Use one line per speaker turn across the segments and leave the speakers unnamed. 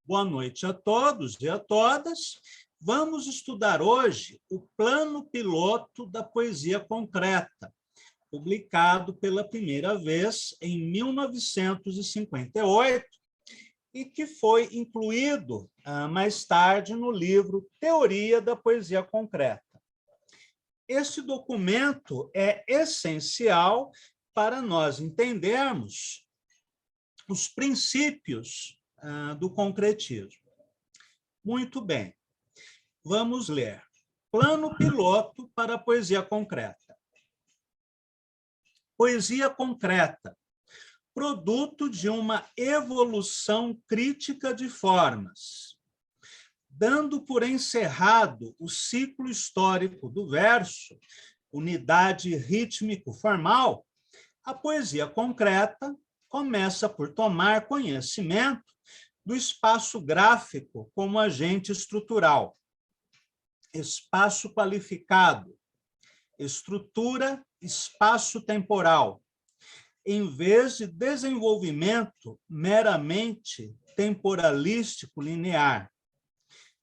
Boa noite a todos e a todas. Vamos estudar hoje o plano piloto da poesia concreta, publicado pela primeira vez em 1958 e que foi incluído mais tarde no livro Teoria da Poesia Concreta. Este documento é essencial para nós entendermos os princípios do concretismo. Muito bem, vamos ler. Plano piloto para a poesia concreta. Poesia concreta, produto de uma evolução crítica de formas, dando por encerrado o ciclo histórico do verso, unidade rítmico-formal, a poesia concreta começa por tomar conhecimento do espaço gráfico como agente estrutural, espaço qualificado, estrutura espaço-temporal, em vez de desenvolvimento meramente temporalístico linear.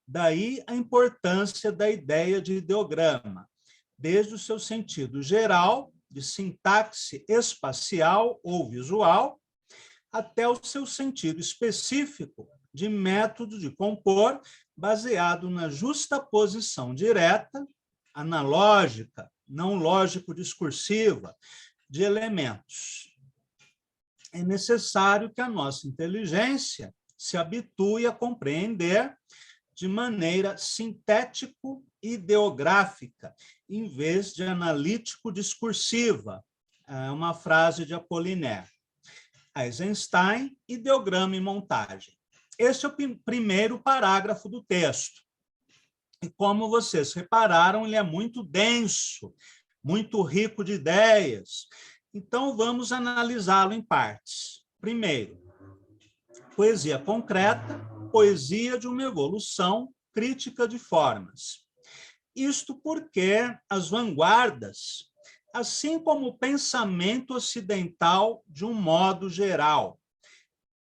Daí a importância da ideia de ideograma, desde o seu sentido geral, de sintaxe espacial ou visual, até o seu sentido específico de método de compor baseado na justaposição direta, analógica, não lógico-discursiva, de elementos. É necessário que a nossa inteligência se habitue a compreender de maneira sintético-ideográfica, em vez de analítico-discursiva, uma frase de Apollinaire. Eisenstein, ideograma e montagem. Este é o primeiro parágrafo do texto. E como vocês repararam, ele é muito denso, muito rico de ideias. Então, vamos analisá-lo em partes. Primeiro, poesia concreta, poesia de uma evolução crítica de formas. Isto porque as vanguardas, assim como o pensamento ocidental de um modo geral,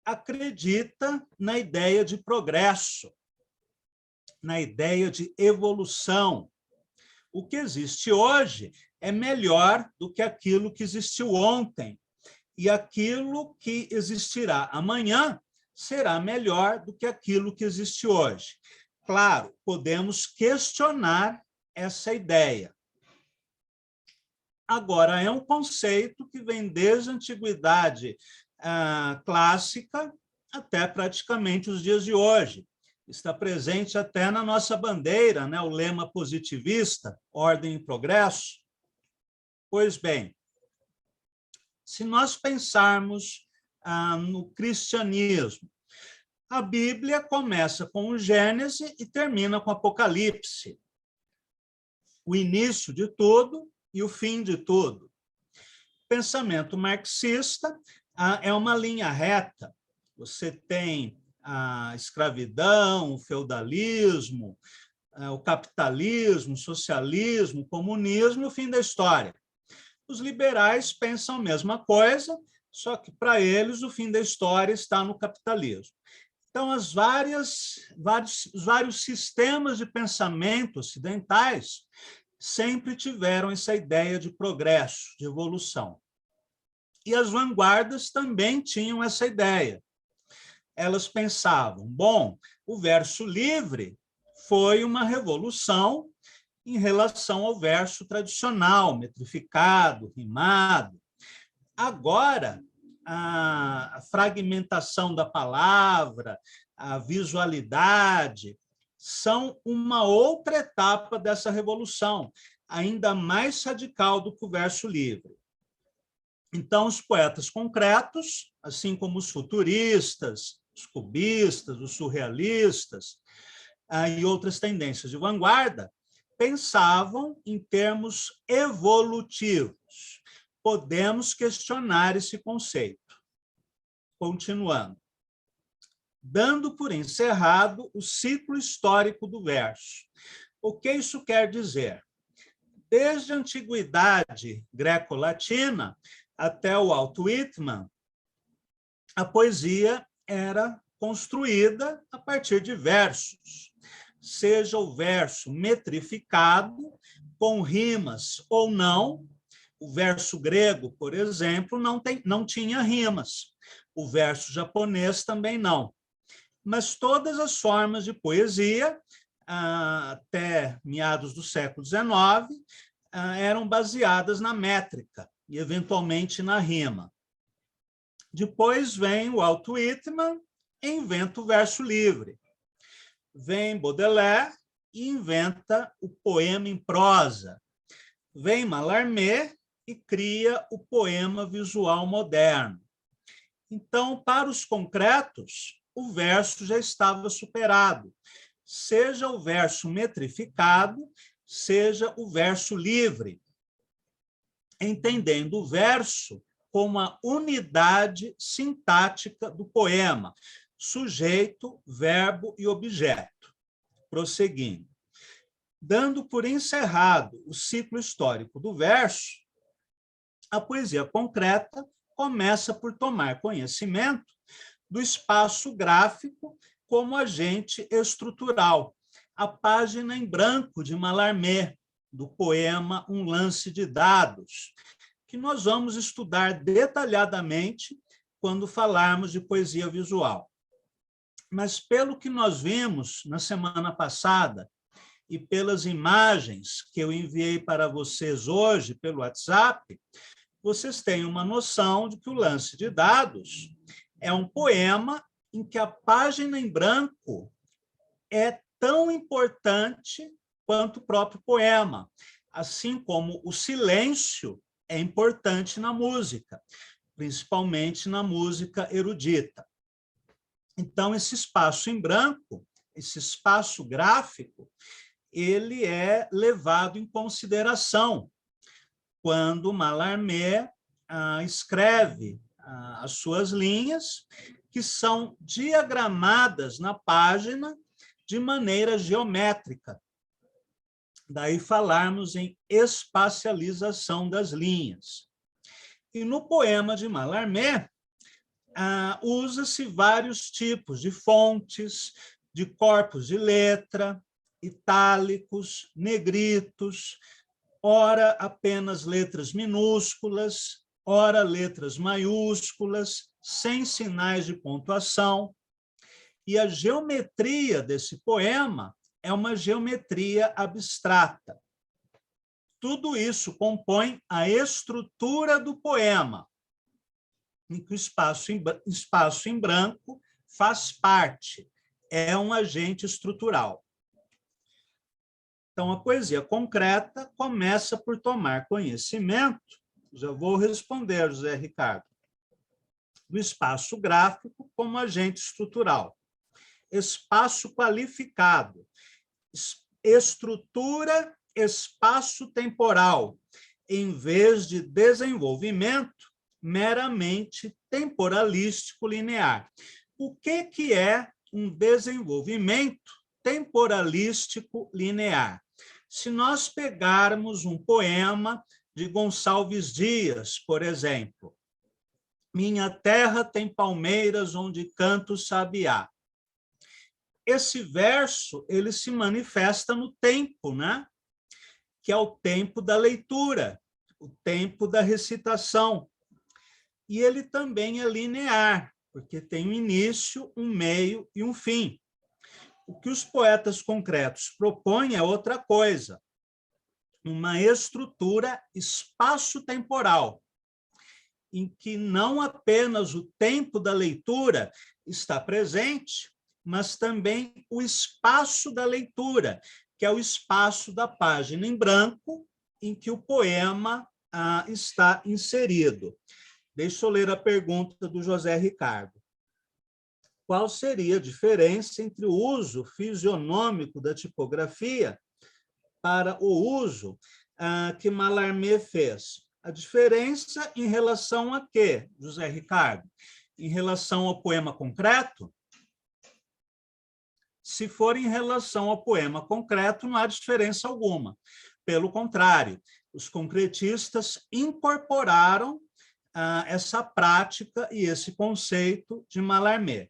acredita na ideia de progresso, na ideia de evolução. O que existe hoje é melhor do que aquilo que existiu ontem, e aquilo que existirá amanhã será melhor do que aquilo que existe hoje. Claro, podemos questionar essa ideia. Agora, é um conceito que vem desde a antiguidade clássica até praticamente os dias de hoje. Está presente até na nossa bandeira, né, o lema positivista, ordem e progresso. Pois bem, se nós pensarmos no cristianismo, a Bíblia começa com o Gênesis e termina com o Apocalipse. O início de tudo e o fim de tudo. O pensamento marxista é uma linha reta. Você tem a escravidão, o feudalismo, o capitalismo, o socialismo, o comunismo e o fim da história. Os liberais pensam a mesma coisa, só que para eles o fim da história está no capitalismo. Então, os vários sistemas de pensamento ocidentais sempre tiveram essa ideia de progresso, de evolução. E as vanguardas também tinham essa ideia. Elas pensavam, bom, o verso livre foi uma revolução em relação ao verso tradicional, metrificado, rimado. Agora, a fragmentação da palavra, a visualidade, são uma outra etapa dessa revolução, ainda mais radical do que o verso livre. Então, os poetas concretos, assim como os futuristas, os cubistas, os surrealistas e outras tendências de vanguarda, pensavam em termos evolutivos. Podemos questionar esse conceito. Continuando. Dando por encerrado o ciclo histórico do verso. O que isso quer dizer? Desde a antiguidade greco-latina até o Walt Whitman, a poesia era construída a partir de versos, seja o verso metrificado, com rimas ou não. O verso grego, por exemplo, não tinha rimas. O verso japonês também não. Mas todas as formas de poesia, até meados do século XIX, eram baseadas na métrica e, eventualmente, na rima. Depois vem o Walt Whitman e inventa o verso livre. Vem Baudelaire e inventa o poema em prosa. Vem Mallarmé e cria o poema visual moderno. Então, para os concretos, o verso já estava superado, seja o verso metrificado, seja o verso livre, entendendo o verso como a unidade sintática do poema, sujeito, verbo e objeto. Prosseguindo. Dando por encerrado o ciclo histórico do verso, a poesia concreta começa por tomar conhecimento do espaço gráfico como agente estrutural. A página em branco de Mallarmé, do poema Um Lance de Dados, que nós vamos estudar detalhadamente quando falarmos de poesia visual. Mas, pelo que nós vimos na semana passada e pelas imagens que eu enviei para vocês hoje pelo WhatsApp, vocês têm uma noção de que o Lance de Dados é um poema em que a página em branco é tão importante quanto o próprio poema, assim como o silêncio é importante na música, principalmente na música erudita. Então, esse espaço em branco, esse espaço gráfico, ele é levado em consideração quando Mallarmé escreve as suas linhas, que são diagramadas na página de maneira geométrica. Daí falarmos em espacialização das linhas. E no poema de Mallarmé, usa-se vários tipos de fontes, de corpos de letra, itálicos, negritos, ora apenas letras minúsculas, ora letras maiúsculas, sem sinais de pontuação. E a geometria desse poema é uma geometria abstrata. Tudo isso compõe a estrutura do poema, em que o espaço em branco faz parte, é um agente estrutural. Então, a poesia concreta começa por tomar conhecimento, já vou responder, José Ricardo, do espaço gráfico como agente estrutural, espaço qualificado, estrutura espaço-temporal, em vez de desenvolvimento meramente temporalístico linear. O que é um desenvolvimento temporalístico linear? Se nós pegarmos um poema de Gonçalves Dias, por exemplo, Minha terra tem palmeiras onde canta o sabiá. Esse verso, ele se manifesta no tempo, né? Que é o tempo da leitura, o tempo da recitação. E ele também é linear, porque tem um início, um meio e um fim. O que os poetas concretos propõem é outra coisa, uma estrutura espaço-temporal, em que não apenas o tempo da leitura está presente, mas também o espaço da leitura, que é o espaço da página em branco em que o poema está inserido. Deixa eu ler a pergunta do José Ricardo. Qual seria a diferença entre o uso fisionômico da tipografia para o uso que Mallarmé fez? A diferença em relação a quê, José Ricardo? Em relação ao poema concreto? Se for em relação ao poema concreto, não há diferença alguma. Pelo contrário, os concretistas incorporaram essa prática e esse conceito de Mallarmé.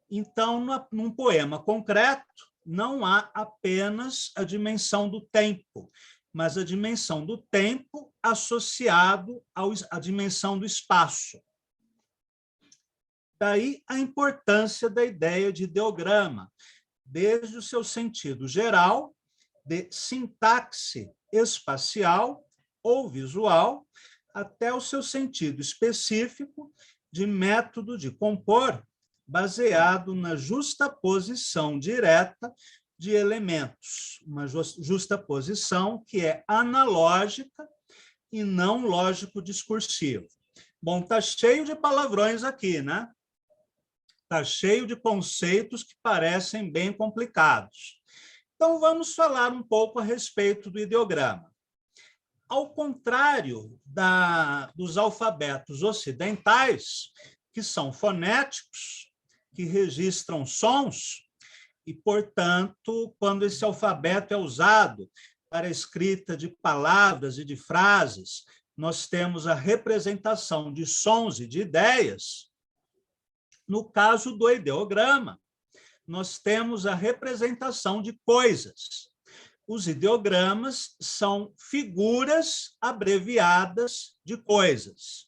Então, num poema concreto, não há apenas a dimensão do tempo, mas a dimensão do tempo associado à dimensão do espaço. Daí a importância da ideia de ideograma, desde o seu sentido geral, de sintaxe espacial ou visual, até o seu sentido específico de método de compor, baseado na justaposição direta de elementos, uma justaposição que é analógica e não lógico-discursiva. Bom, está cheio de palavrões aqui, né? Está cheio de conceitos que parecem bem complicados. Então, vamos falar um pouco a respeito do ideograma. Ao contrário dos alfabetos ocidentais, que são fonéticos, que registram sons, e, portanto, quando esse alfabeto é usado para a escrita de palavras e de frases, nós temos a representação de sons e de ideias. No caso do ideograma, nós temos a representação de coisas. Os ideogramas são figuras abreviadas de coisas.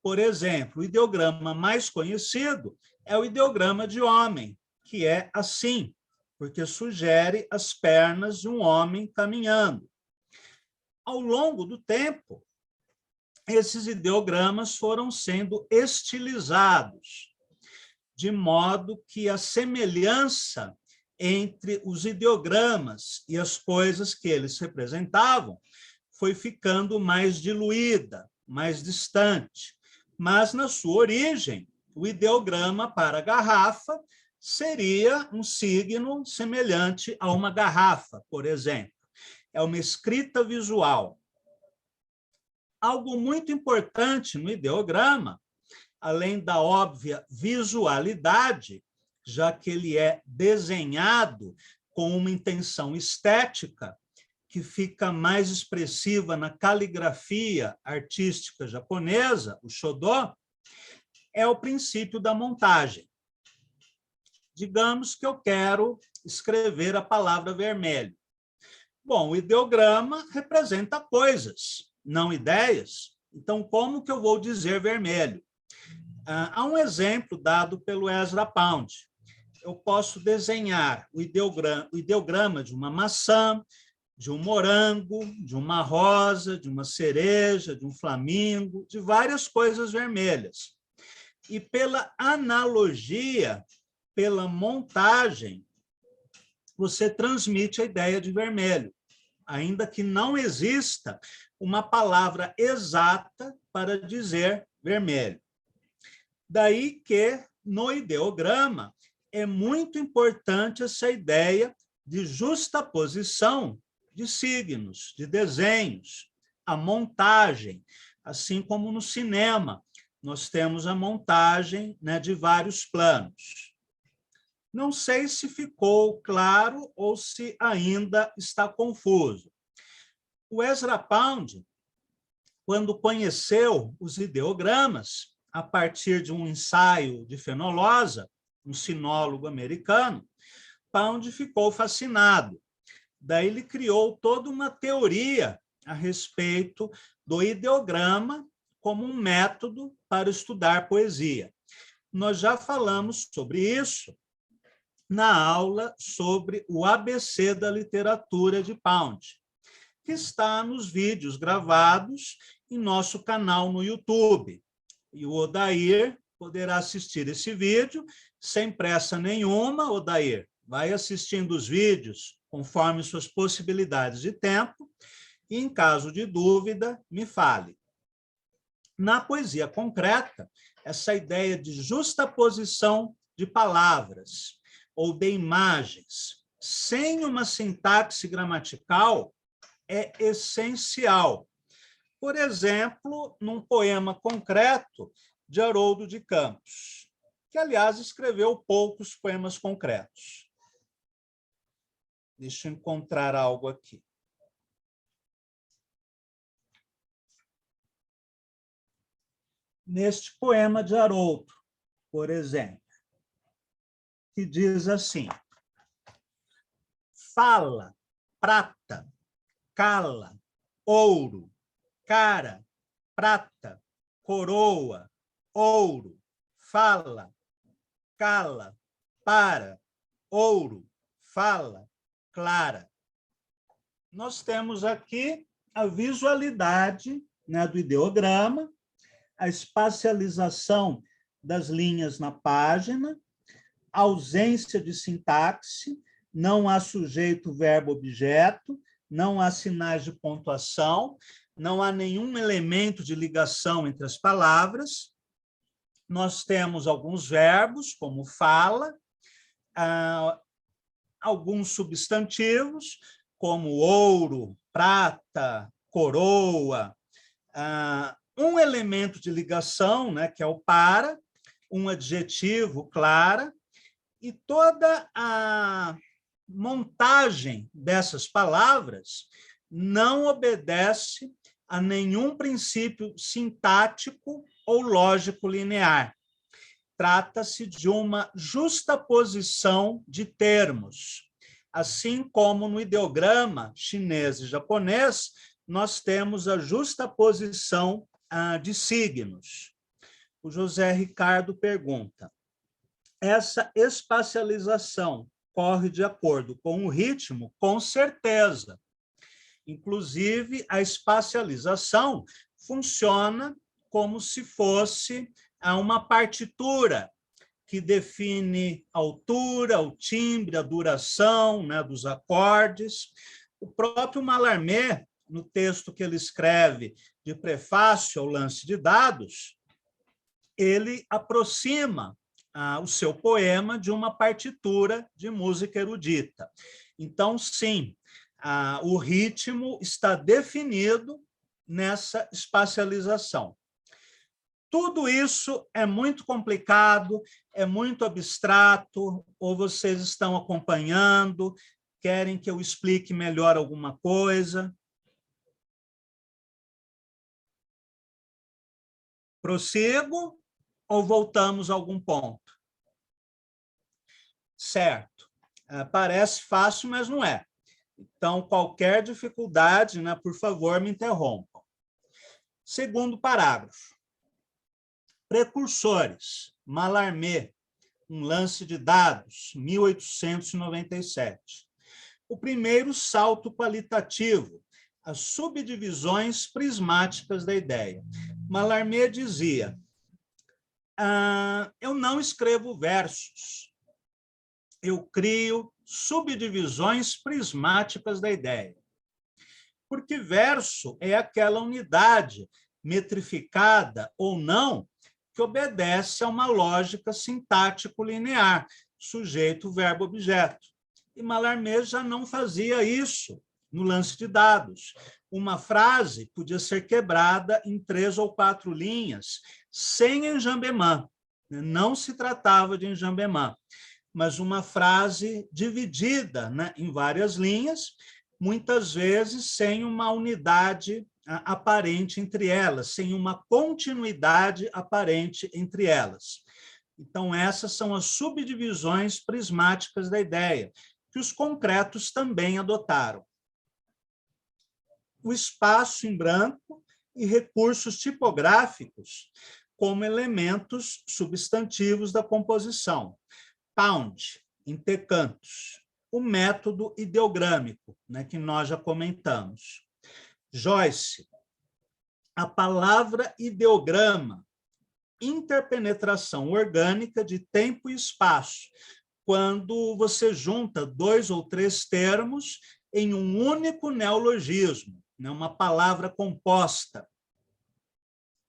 Por exemplo, o ideograma mais conhecido é o ideograma de homem, que é assim, porque sugere as pernas de um homem caminhando. Ao longo do tempo, esses ideogramas foram sendo estilizados, de modo que a semelhança entre os ideogramas e as coisas que eles representavam foi ficando mais diluída, mais distante. Mas, na sua origem, o ideograma para garrafa seria um signo semelhante a uma garrafa, por exemplo. É uma escrita visual. Algo muito importante no ideograma, além da óbvia visualidade, já que ele é desenhado com uma intenção estética, que fica mais expressiva na caligrafia artística japonesa, o Shodo, é o princípio da montagem. Digamos que eu quero escrever a palavra vermelho. Bom, o ideograma representa coisas, não ideias. Então, como que eu vou dizer vermelho? Há um exemplo dado pelo Ezra Pound. Eu posso desenhar o ideograma de uma maçã, de um morango, de uma rosa, de uma cereja, de um flamingo, de várias coisas vermelhas. E pela analogia, pela montagem, você transmite a ideia de vermelho, ainda que não exista uma palavra exata para dizer vermelho. Daí que, no ideograma, é muito importante essa ideia de justaposição de signos, de desenhos, a montagem, assim como no cinema, nós temos a montagem, né, de vários planos. Não sei se ficou claro ou se ainda está confuso. O Ezra Pound, quando conheceu os ideogramas, a partir de um ensaio de Fenollosa, um sinólogo americano, Pound ficou fascinado. Daí ele criou toda uma teoria a respeito do ideograma como um método para estudar poesia. Nós já falamos sobre isso na aula sobre o ABC da literatura de Pound, que está nos vídeos gravados em nosso canal no YouTube. E o Odair poderá assistir esse vídeo sem pressa nenhuma. Odair, vai assistindo os vídeos conforme suas possibilidades de tempo e, em caso de dúvida, me fale. Na poesia concreta, essa ideia de justaposição de palavras ou de imagens sem uma sintaxe gramatical é essencial. Por exemplo, num poema concreto de Haroldo de Campos, que, aliás, escreveu poucos poemas concretos. Deixa eu encontrar algo aqui. Neste poema de Haroldo, por exemplo, que diz assim: fala, prata, cala, ouro, cara, prata, coroa, ouro, fala, cala, para, ouro, fala, clara. Nós temos aqui a visualidade, né, do ideograma, a espacialização das linhas na página, ausência de sintaxe, não há sujeito, verbo, objeto, não há sinais de pontuação, não há nenhum elemento de ligação entre as palavras. Nós temos alguns verbos, como fala, alguns substantivos, como ouro, prata, coroa, um elemento de ligação, né, que é o para, um adjetivo, clara, e toda a montagem dessas palavras não obedece a nenhum princípio sintático ou lógico linear. Trata-se de uma justaposição de termos. Assim como no ideograma chinês e japonês, nós temos a justaposição de signos. O José Ricardo pergunta: essa espacialização corre de acordo com o ritmo? Com certeza. Inclusive, a espacialização funciona como se fosse uma partitura que define a altura, o timbre, a duração, né, dos acordes. O próprio Mallarmé, no texto que ele escreve de prefácio ao lance de dados, ele aproxima o seu poema de uma partitura de música erudita. Então, sim, o ritmo está definido nessa espacialização. Tudo isso é muito complicado, é muito abstrato, ou vocês estão acompanhando, querem que eu explique melhor alguma coisa? Prossigo ou voltamos a algum ponto? Certo. Parece fácil, mas não é. Então, qualquer dificuldade, né, por favor, me interrompam. Segundo parágrafo. Precursores. Mallarmé, um lance de dados, 1897. O primeiro salto qualitativo, as subdivisões prismáticas da ideia. Mallarmé dizia: eu não escrevo versos, eu crio subdivisões prismáticas da ideia. Porque verso é aquela unidade metrificada ou não que obedece a uma lógica sintático-linear, sujeito, verbo, objeto. E Mallarmé já não fazia isso no lance de dados. Uma frase podia ser quebrada em 3 ou 4 linhas, sem enjambement. Não se tratava de enjambement, mas uma frase dividida, né, em várias linhas, muitas vezes sem uma unidade aparente entre elas, sem uma continuidade aparente entre elas. Então, essas são as subdivisões prismáticas da ideia, que os concretos também adotaram. O espaço em branco e recursos tipográficos como elementos substantivos da composição. Pound, intercantos. O método ideogrâmico, né, que nós já comentamos. Joyce, a palavra ideograma, interpenetração orgânica de tempo e espaço, quando você junta 2 ou 3 termos em um único neologismo, né, uma palavra composta.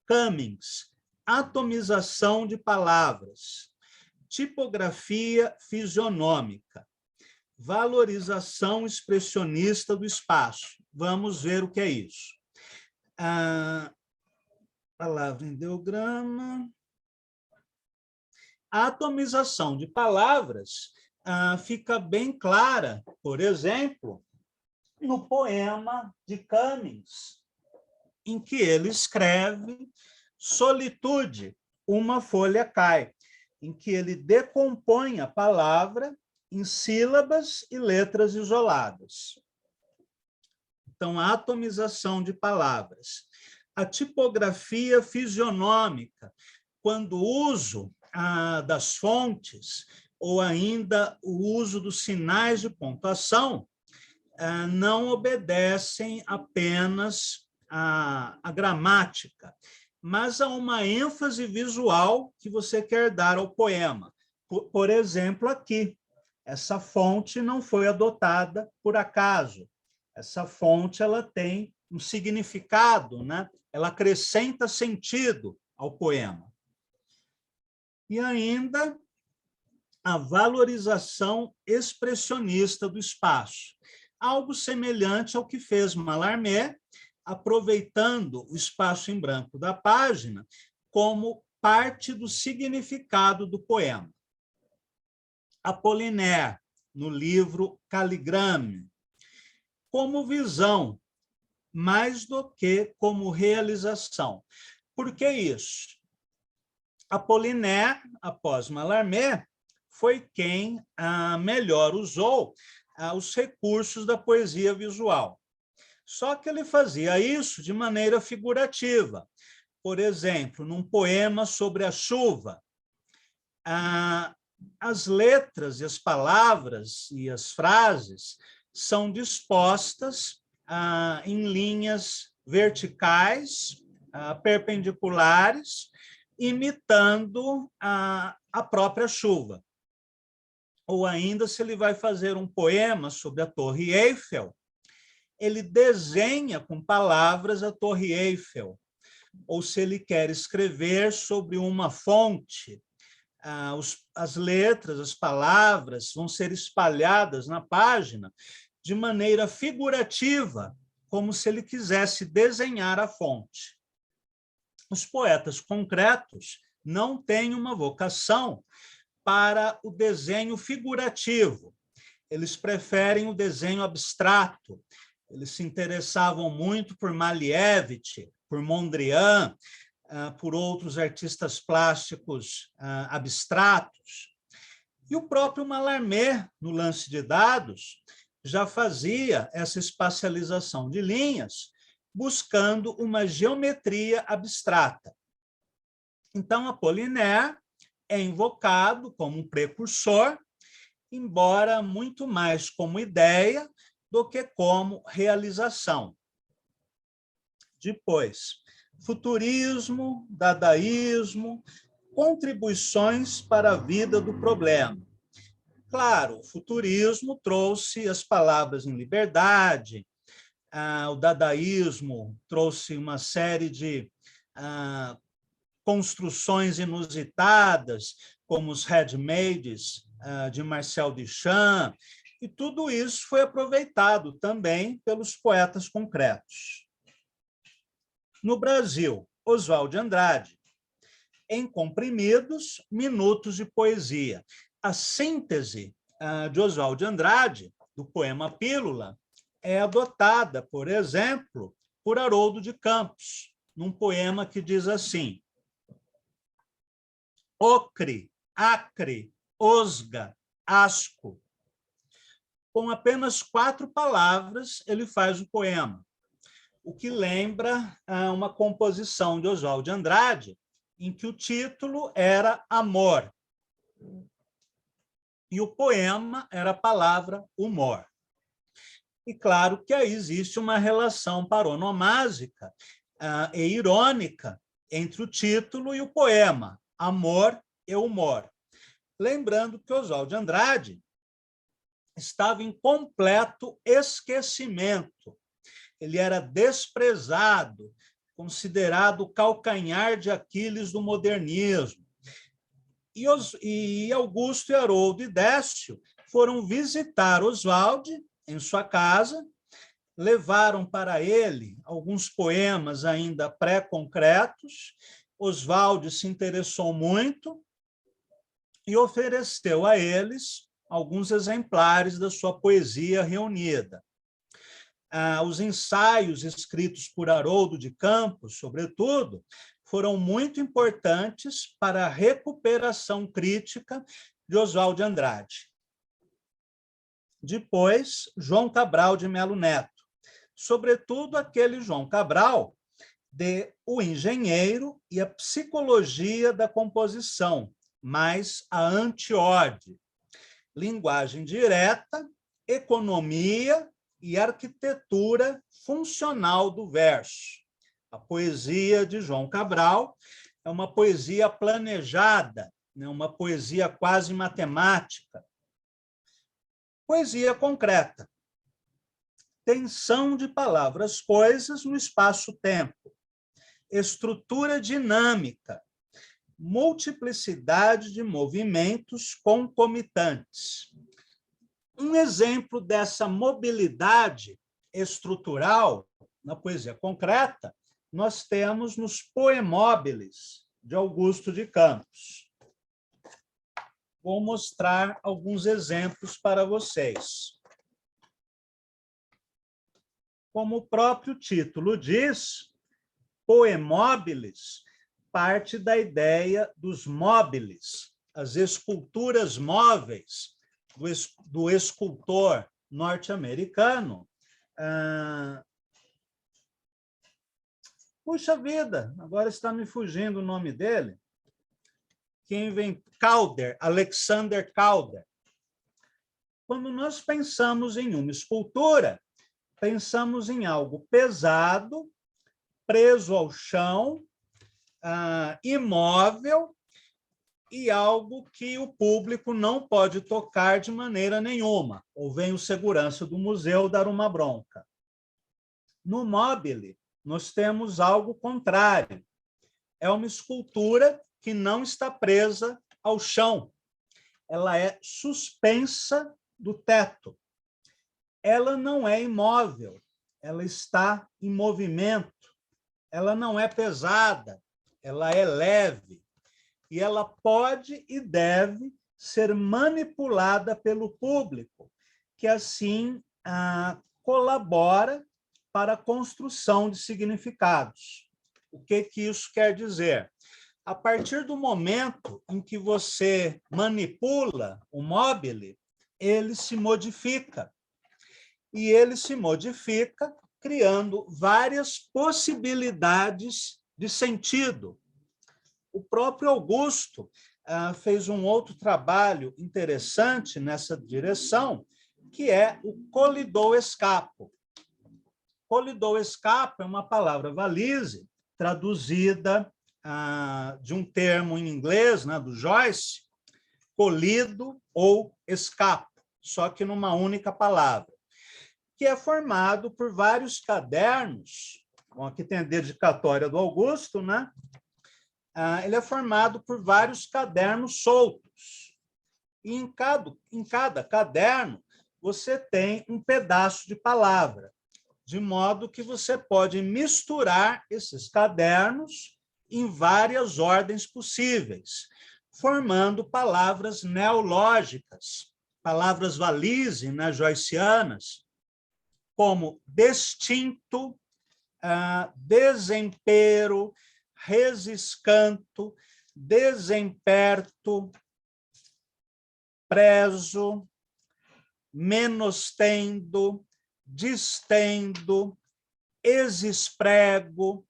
Cummings, atomização de palavras. Tipografia fisionômica. Valorização expressionista do espaço. Vamos ver o que é isso. Palavra ideograma. A atomização de palavras fica bem clara, por exemplo, no poema de Cummings, em que ele escreve: solitude, uma folha cai. em que ele decompõe a palavra em sílabas e letras isoladas. Então, a atomização de palavras. A tipografia fisionômica, quando o uso das fontes ou ainda o uso dos sinais de pontuação não obedecem apenas à gramática, mas a uma ênfase visual que você quer dar ao poema. Por exemplo, aqui, essa fonte não foi adotada por acaso. Essa fonte ela tem um significado, né? Ela acrescenta sentido ao poema. E ainda a valorização expressionista do espaço, algo semelhante ao que fez Mallarmé, aproveitando o espaço em branco da página como parte do significado do poema. Apollinaire, no livro Caligrame, como visão, mais do que como realização. Por que isso? Apollinaire, após Mallarmé, foi quem melhor usou os recursos da poesia visual. Só que ele fazia isso de maneira figurativa. Por exemplo, num poema sobre a chuva, as letras e as palavras e as frases são dispostas em linhas verticais, perpendiculares, imitando a própria chuva. Ou ainda, se ele vai fazer um poema sobre a Torre Eiffel, ele desenha com palavras a Torre Eiffel. Ou se ele quer escrever sobre uma fonte, as letras, as palavras vão ser espalhadas na página de maneira figurativa, como se ele quisesse desenhar a fonte. Os poetas concretos não têm uma vocação para o desenho figurativo. Eles preferem o desenho abstrato. Eles se interessavam muito por Malevich, por Mondrian, por outros artistas plásticos abstratos. E o próprio Mallarmé, no lance de dados, já fazia essa espacialização de linhas, buscando uma geometria abstrata. Então, Apollinaire é invocado como um precursor, embora muito mais como ideia do que como realização. Depois, futurismo, dadaísmo, contribuições para a vida do problema. Claro, o futurismo trouxe as palavras em liberdade, o dadaísmo trouxe uma série de construções inusitadas, como os handmaids de Marcel Duchamp, e tudo isso foi aproveitado também pelos poetas concretos. No Brasil, Oswald de Andrade, em comprimidos, minutos de poesia. A síntese de Oswald de Andrade, do poema Pílula, é adotada, por exemplo, por Haroldo de Campos, num poema que diz assim: ocre, acre, osga, asco. Com apenas 4 palavras, ele faz o poema, o que lembra uma composição de Oswald de Andrade, em que o título era Amor, e o poema era a palavra humor. E claro que aí existe uma relação paronomásica e irônica entre o título e o poema, Amor e Humor. Lembrando que Oswald de Andrade estava em completo esquecimento. Ele era desprezado, considerado o calcanhar de Aquiles do modernismo. E Augusto e Haroldo e Décio foram visitar Oswald em sua casa, levaram para ele alguns poemas ainda pré-concretos. Oswald se interessou muito e ofereceu a eles alguns exemplares da sua poesia reunida. Os ensaios escritos por Haroldo de Campos, sobretudo, foram muito importantes para a recuperação crítica de Oswald de Andrade. Depois, João Cabral de Melo Neto, sobretudo aquele João Cabral de O Engenheiro e a Psicologia da Composição, mais a anti-ode, linguagem direta, economia e arquitetura funcional do verso. A poesia de João Cabral é uma poesia planejada, né? Uma poesia quase matemática. Poesia concreta. Tensão de palavras, coisas no espaço-tempo. Estrutura dinâmica. Multiplicidade de movimentos concomitantes. Um exemplo dessa mobilidade estrutural na poesia concreta nós temos nos Poemóbiles, de Augusto de Campos. Vou mostrar alguns exemplos para vocês. Como o próprio título diz, Poemóbiles parte da ideia dos móveis, as esculturas móveis do escultor norte-americano. Puxa vida, agora está me fugindo o nome dele. Quem vem? Calder, Alexander Calder. Quando nós pensamos em uma escultura, pensamos em algo pesado, preso ao chão, imóvel, e algo que o público não pode tocar de maneira nenhuma, ou vem o segurança do museu dar uma bronca. No mobile, nós temos algo contrário. É uma escultura que não está presa ao chão. Ela é suspensa do teto. Ela não é imóvel, ela está em movimento. Ela não é pesada, ela é leve. E ela pode e deve ser manipulada pelo público, que assim colabora para a construção de significados. O que isso quer dizer? A partir do momento em que você manipula o mobile, ele se modifica. E ele se modifica criando várias possibilidades de sentido. O próprio Augusto fez um outro trabalho interessante nessa direção, que é o colidou-escapo. Colidou-escapo é uma palavra valise, traduzida de um termo em inglês, né, do Joyce, colido ou escapo, só que numa única palavra, que é formado por vários cadernos. Bom, aqui tem a dedicatória do Augusto, né? Ele é formado por vários cadernos soltos. E em cada caderno, você tem um pedaço de palavra, de modo que você pode misturar esses cadernos em várias ordens possíveis, formando palavras neológicas, palavras valise, né, joycianas, como destinto, desempero, resiscanto, desemperto, preso, menostendo, distendo, exisprego.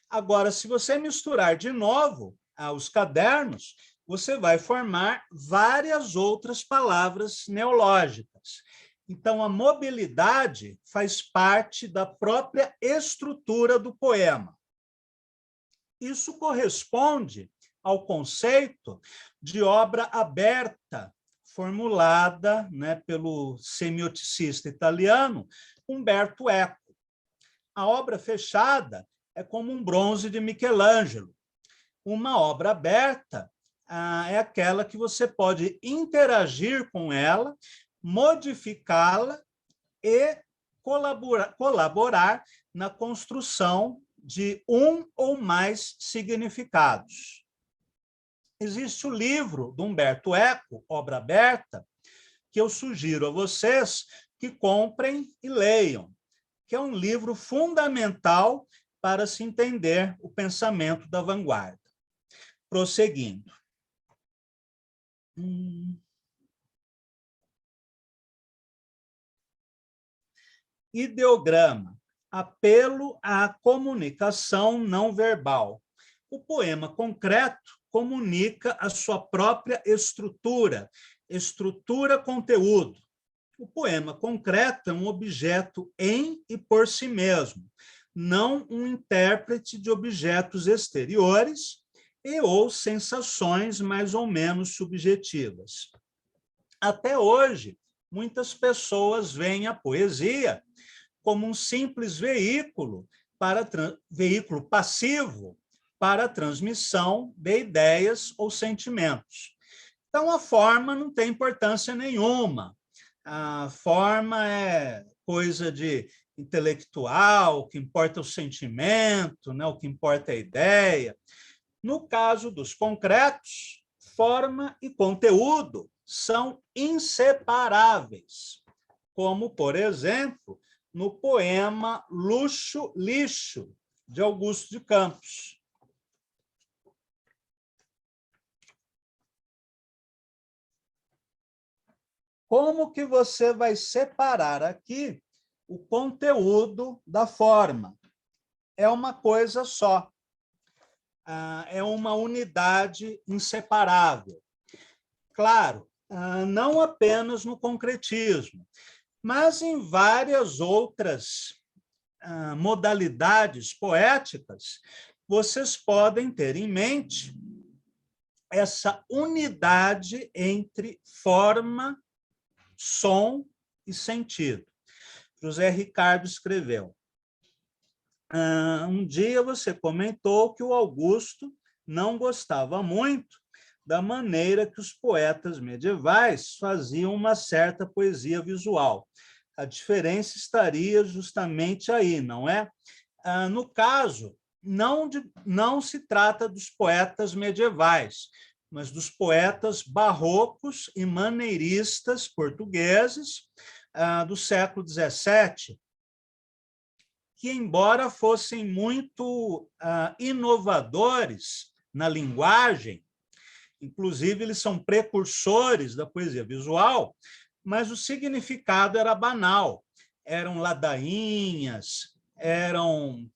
Agora, se você misturar de novo os cadernos, você vai formar várias outras palavras neológicas. Então, a mobilidade faz parte da própria estrutura do poema. Isso corresponde ao conceito de obra aberta, formulada, né, pelo semioticista italiano Umberto Eco. A obra fechada é como um bronze de Michelangelo. Uma obra aberta é aquela que você pode interagir com ela, modificá-la e colaborar na construção de um ou mais significados. Existe o livro do Umberto Eco, Obra Aberta, que eu sugiro a vocês que comprem e leiam, que é um livro fundamental para se entender o pensamento da vanguarda. Prosseguindo. Ideograma, apelo à comunicação não verbal. O poema concreto comunica a sua própria estrutura, estrutura-conteúdo. O poema concreto é um objeto em e por si mesmo, não um intérprete de objetos exteriores e ou sensações mais ou menos subjetivas. Até hoje, muitas pessoas veem a poesia como um simples veículo passivo para a transmissão de ideias ou sentimentos. Então, a forma não tem importância nenhuma. A forma é coisa de intelectual, o que importa é o sentimento, né? O que importa é a ideia. No caso dos concretos, forma e conteúdo são inseparáveis, como, por exemplo, no poema Luxo, Lixo, de Augusto de Campos. Como que você vai separar aqui o conteúdo da forma? É uma coisa só. É uma unidade inseparável. Claro, não apenas no concretismo, mas em várias outras modalidades poéticas, vocês podem ter em mente essa unidade entre forma, som e sentido. José Ricardo escreveu: um dia você comentou que o Augusto não gostava muito da maneira que os poetas medievais faziam uma certa poesia visual. A diferença estaria justamente aí, não é? No caso, não se trata dos poetas medievais, mas dos poetas barrocos e maneiristas portugueses do século XVII, que, embora fossem muito inovadores na linguagem, inclusive eles são precursores da poesia visual, mas o significado era banal. Eram ladainhas, eram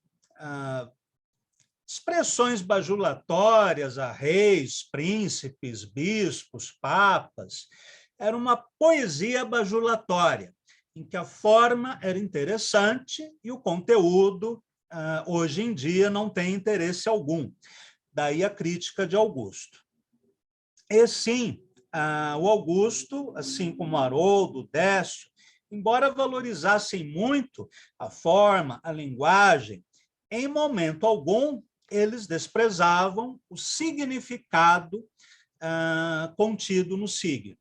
expressões bajulatórias a reis, príncipes, bispos, papas. Era uma poesia bajulatória, em que a forma era interessante e o conteúdo, hoje em dia, não tem interesse algum. Daí a crítica de Augusto. E sim, o Augusto, assim como Haroldo, Décio, embora valorizassem muito a forma, a linguagem, em momento algum eles desprezavam o significado contido no signo.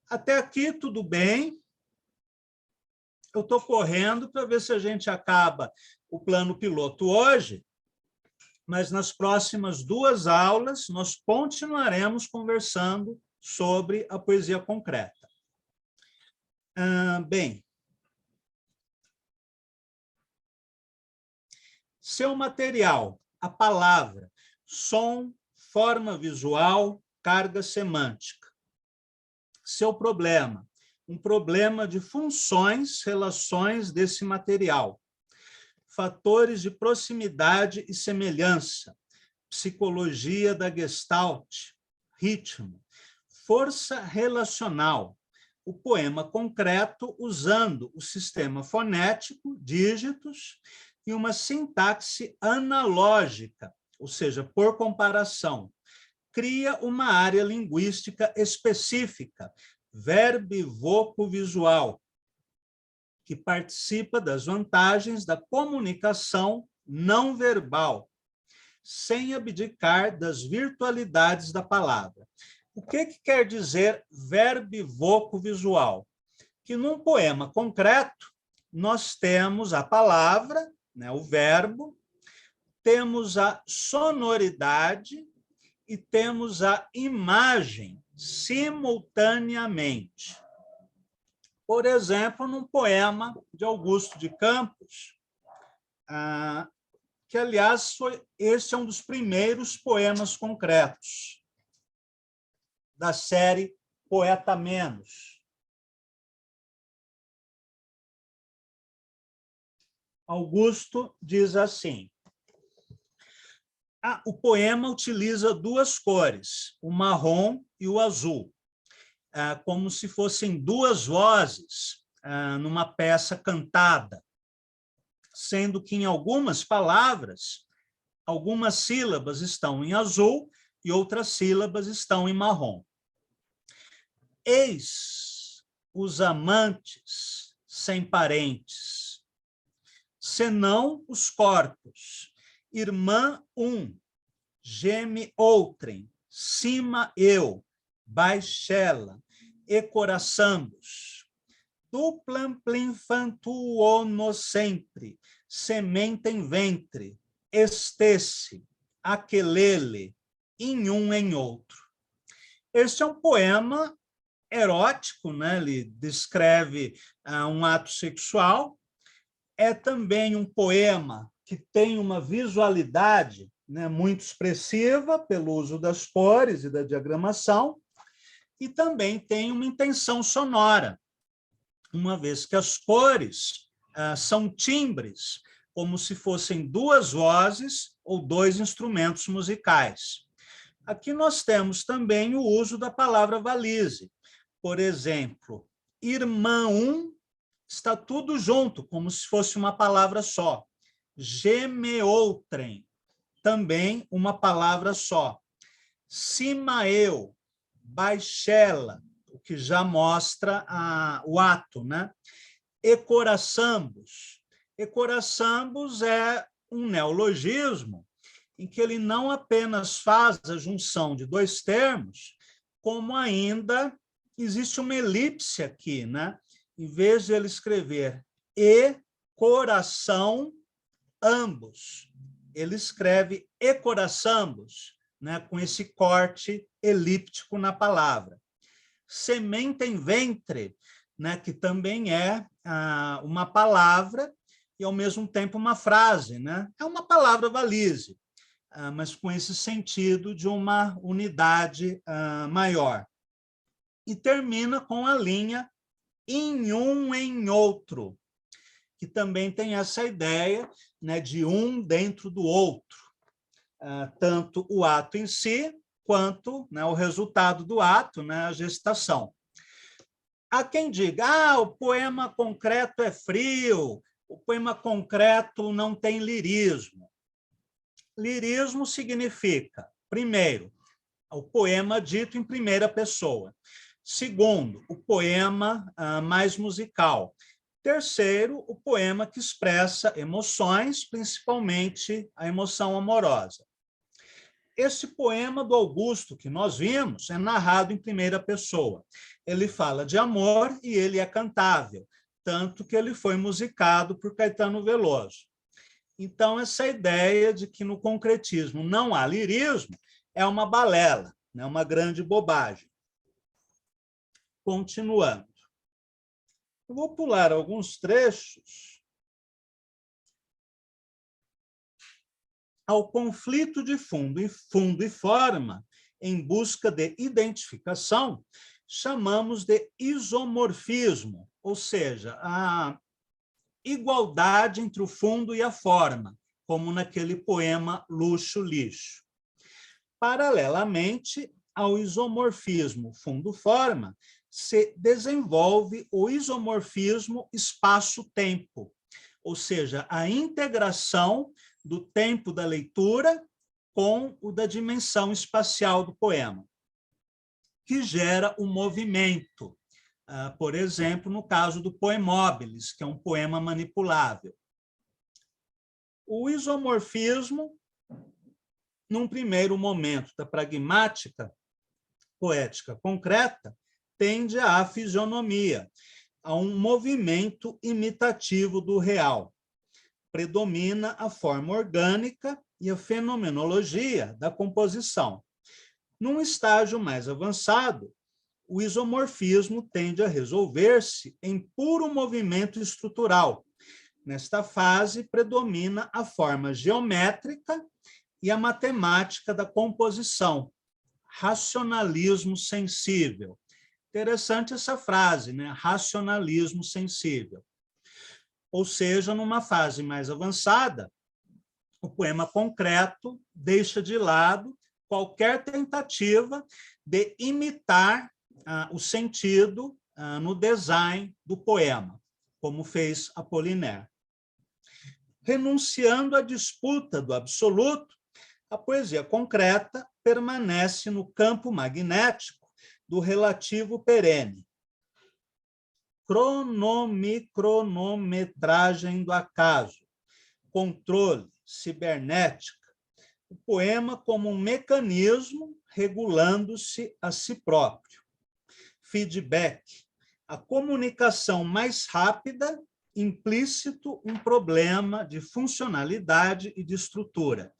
Até aqui tudo bem. Eu estou correndo para ver se a gente acaba o plano piloto hoje, mas nas próximas 2 aulas nós continuaremos conversando sobre a poesia concreta. Bem, seu material, a palavra, som, forma visual, carga semântica. Seu problema, um problema de funções, relações desse material. Fatores de proximidade e semelhança, psicologia da Gestalt, ritmo, força relacional, o poema concreto usando o sistema fonético, dígitos, e uma sintaxe analógica, ou seja, por comparação, cria uma área linguística específica, verbo-voco-visual, que participa das vantagens da comunicação não verbal, sem abdicar das virtualidades da palavra. O que quer dizer verbo-voco-visual? Que num poema concreto, nós temos a palavra, né, o verbo, temos a sonoridade e temos a imagem simultaneamente. Por exemplo, num poema de Augusto de Campos, que, aliás, este é um dos primeiros poemas concretos da série Poeta Menos. Augusto diz assim: o poema utiliza duas cores, o marrom e o azul, como se fossem duas vozes numa peça cantada, sendo que em algumas palavras, algumas sílabas estão em azul e outras sílabas estão em marrom. Eis os amantes sem parentes, senão os corpos, irmã um, geme outrem, cima eu, baixela, e coraçambos, duplam plinfantuono sempre, semente em ventre, estesse, aquelele, em um em outro. Este é um poema erótico, né? Ele descreve um ato sexual. É também um poema que tem uma visualidade, né, muito expressiva pelo uso das cores e da diagramação, e também tem uma intenção sonora, uma vez que as cores são timbres, como se fossem duas vozes ou dois instrumentos musicais. Aqui nós temos também o uso da palavra valise. Por exemplo, irmã um, está tudo junto, como se fosse uma palavra só. Gemeoutrem, também uma palavra só. Cima eu, baixela, o que já mostra o ato, né? Ecoraçambos. Ecoraçambos é um neologismo em que ele não apenas faz a junção de dois termos, como ainda existe uma elipse aqui, né? Em vez de ele escrever e coração ambos, ele escreve e coraçambos, né, com esse corte elíptico na palavra. Semente em ventre, né, que também é uma palavra e, ao mesmo tempo, uma frase, né? É uma palavra valise, mas com esse sentido de uma unidade maior. E termina com a linha em um em outro, que também tem essa ideia, né, de um dentro do outro, tanto o ato em si, quanto, né, o resultado do ato, né, a gestação. Há quem diga, o poema concreto é frio, o poema concreto não tem lirismo. Lirismo significa, primeiro, o poema dito em primeira pessoa. Segundo, o poema mais musical. Terceiro, o poema que expressa emoções, principalmente a emoção amorosa. Esse poema do Augusto que nós vimos é narrado em primeira pessoa. Ele fala de amor e ele é cantável, tanto que ele foi musicado por Caetano Veloso. Então, essa ideia de que no concretismo não há lirismo é uma balela, né? Uma grande bobagem. Continuando. Eu vou pular alguns trechos. Ao conflito de fundo e forma, em busca de identificação, chamamos de isomorfismo, ou seja, a igualdade entre o fundo e a forma, como naquele poema Luxo, Lixo. Paralelamente ao isomorfismo fundo-forma, se desenvolve o isomorfismo espaço-tempo, ou seja, a integração do tempo da leitura com o da dimensão espacial do poema, que gera o movimento. Por exemplo, no caso do Poemóbilis, que é um poema manipulável. O isomorfismo, num primeiro momento da pragmática poética concreta, tende à fisionomia, a um movimento imitativo do real. Predomina a forma orgânica e a fenomenologia da composição. Num estágio mais avançado, o isomorfismo tende a resolver-se em puro movimento estrutural, Nesta fase, predomina a forma geométrica e a matemática da composição, racionalismo sensível. Interessante essa frase, né? Racionalismo sensível. Ou seja, numa fase mais avançada, o poema concreto deixa de lado qualquer tentativa de imitar o sentido no design do poema, como fez Apollinaire. Renunciando à disputa do absoluto, a poesia concreta permanece no campo magnético do relativo perene. Cronometragem do acaso, controle, cibernética, o poema como um mecanismo regulando-se a si próprio. Feedback, a comunicação mais rápida, implícito um problema de funcionalidade e de estrutura.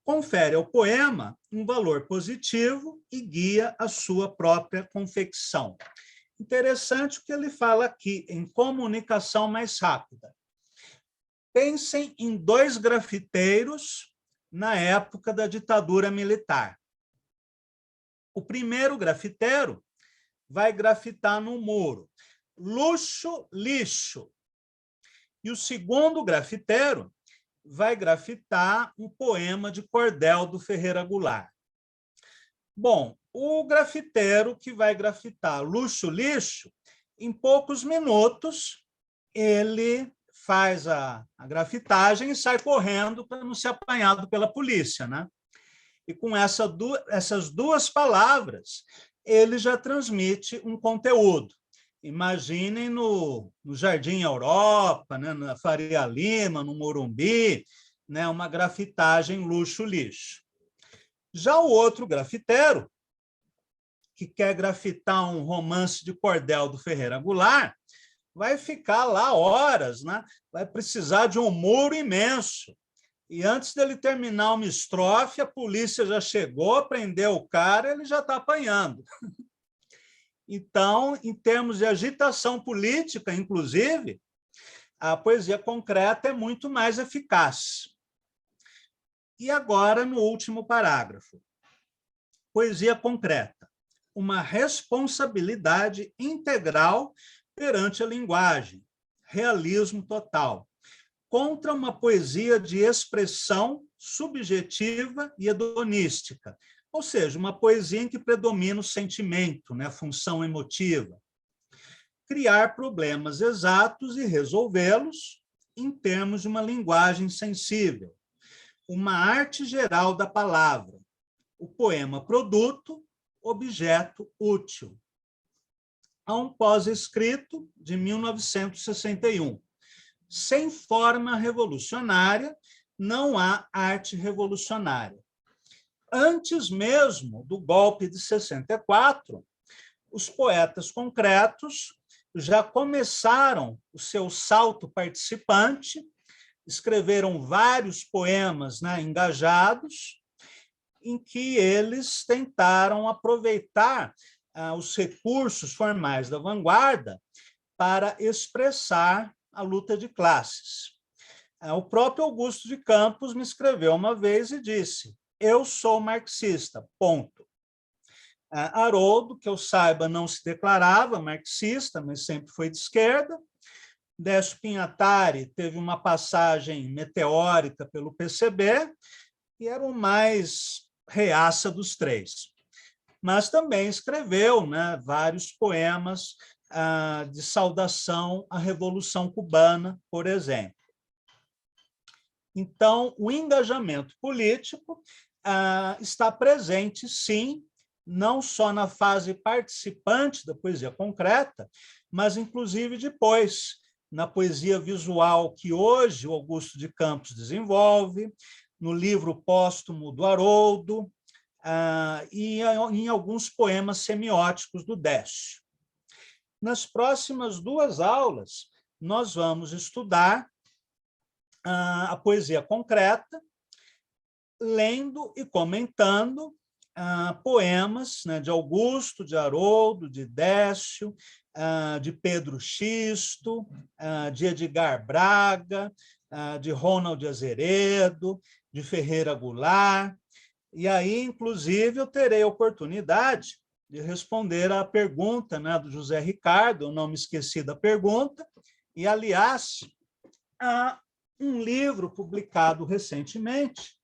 Confere ao poema um valor positivo e guia a sua própria confecção. Interessante o que ele fala aqui, em comunicação mais rápida. Pensem em 2 grafiteiros na época da ditadura militar. O primeiro grafiteiro vai grafitar no muro, luxo, lixo. E o segundo grafiteiro vai grafitar um poema de cordel do Ferreira Goulart. Bom, o grafiteiro que vai grafitar luxo, lixo, em poucos minutos, ele faz a grafitagem e sai correndo para não ser apanhado pela polícia, né? E com essas 2 palavras, ele já transmite um conteúdo. Imaginem no Jardim Europa, né, na Faria Lima, no Morumbi, né, uma grafitagem luxo-lixo. Já o outro grafiteiro, que quer grafitar um romance de cordel do Ferreira Goulart, vai ficar lá horas, né? Vai precisar de um muro imenso. E antes dele terminar uma estrofe, a polícia já chegou, prendeu o cara, ele já está apanhando. Então, em termos de agitação política, inclusive, a poesia concreta é muito mais eficaz. E agora, no último parágrafo. Poesia concreta. Uma responsabilidade integral perante a linguagem. Realismo total. Contra uma poesia de expressão subjetiva e hedonística, ou seja, uma poesia em que predomina o sentimento, né, a função emotiva. Criar problemas exatos e resolvê-los em termos de uma linguagem sensível. Uma arte geral da palavra. O poema produto, objeto útil. Há um pós-escrito de 1961. Sem forma revolucionária, não há arte revolucionária. Antes mesmo do golpe de 64, os poetas concretos já começaram o seu salto participante, escreveram vários poemas, né, engajados, em que eles tentaram aproveitar os recursos formais da vanguarda para expressar a luta de classes. O próprio Augusto de Campos me escreveu uma vez e disse: eu sou marxista, ponto. Haroldo, que eu saiba, não se declarava marxista, mas sempre foi de esquerda. Décio Pinhatari teve uma passagem meteórica pelo PCB e era o mais reaça dos 3. Mas também escreveu, né, vários poemas de saudação à Revolução Cubana, por exemplo. Então, o engajamento político está presente, sim, não só na fase participante da poesia concreta, mas, inclusive, depois, na poesia visual que hoje o Augusto de Campos desenvolve, no livro póstumo do Haroldo, e em alguns poemas semióticos do Décio. Nas próximas 2 aulas, nós vamos estudar a poesia concreta, lendo e comentando poemas, né, de Augusto, de Haroldo, de Décio, de Pedro Xisto, de Edgar Braga, de Ronald Azeredo, de Ferreira Goulart. E aí, inclusive, eu terei a oportunidade de responder à pergunta, né, do José Ricardo, eu não me esqueci da pergunta, e, aliás, há um livro publicado recentemente,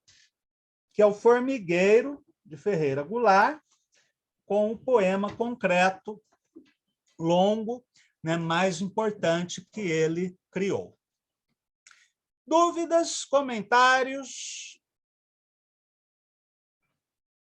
que é O Formigueiro, de Ferreira Goulart, com o poema concreto, longo, né, mais importante que ele criou. Dúvidas, comentários?